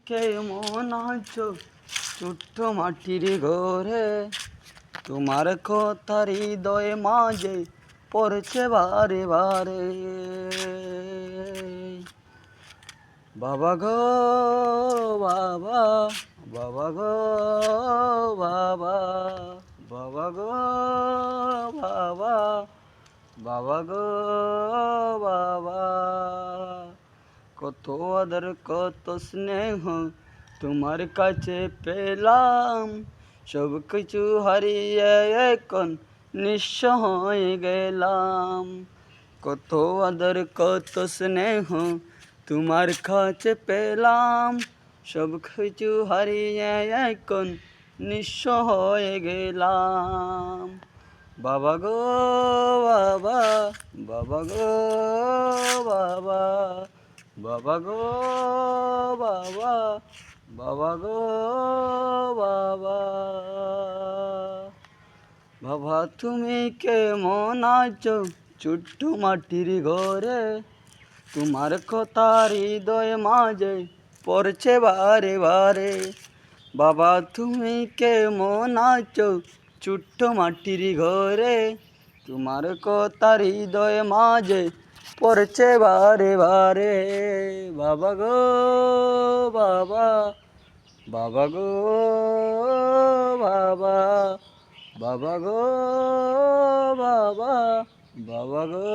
কেমন আছো ছোট্ট মাটির ঘরে, তোমার কথা হৃদয়ে মাঝে পড়ছে বারে বারে। বাবা গো বাবা, বাবা গো বাবা, বাবা গো বাবা, বাবা গো বাবা। কত আদর কত স্নেহ তোমার কাছে পেলাম, সব কিছু হারিয়ে এখন নিঃস্ব হয়ে গেলাম। কত আদর কত স্নেহ তোমার কাছে পেলাম, সব কিছু হারিয়ে এখন নিঃস্ব হয়ে গেলাম। বাবা গো বাবা, বাবা গো বাবা, বাবা গো বাবা, বাবা গো বাবা। বাবা তুমি কেমন আছো ছোট্ট মাটির ঘরে, তোমার কথা হৃদয় মাঝে পড়ছে বারে বারে। বাবা তুমি কেমন আছো ছোট্ট মাটির ঘরে, তোমার কথা হৃদয় মাঝে পড়ছে বারে বারে। বাবা গো বাবা, বাবা গো বাবা, বাবা গো বাবা, বাবা গো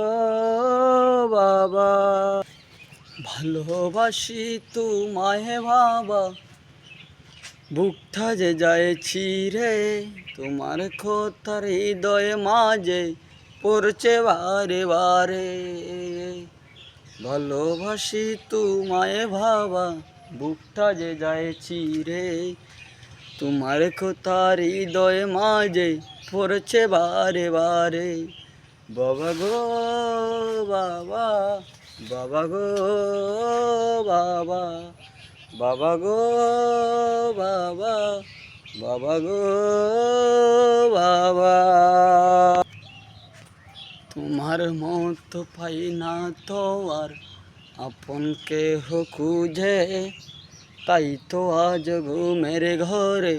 বাবা। ভালোবাসি তোমায় বাবা, বুকটা যে যাইছি রে, তোমার কথা হৃদয়ে মাঝে পড়ছে বারে বারে। ভালোবাসি তোমায় বাবা, বুকটা যে যাইছি রে, তোমার কথা হৃদয়ে মাঝে পড়ছে বারে বারে। বাবা গো বাবা, বাবা গো বাবা, বাবা গো বাবা, বাবা গো বাবা। তোমার মতো পাই না তো আর আপন কেহ খুঁজে, তাই তো আজ ঘুমের ঘরে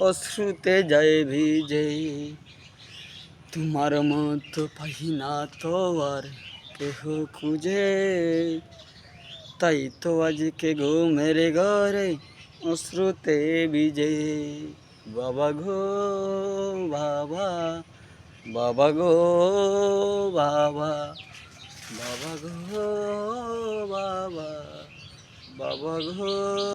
অশ্রুতে যায় ভিজে। তোমার মতো পাই না তো আর কেহ খুঁজে, তাই তো আজকে ঘুমের ঘরে অশ্রুতে ভিজে। বাবা গো বাবা, বাবা গো বাবা, বাবা গো বাবা, বাবা গো।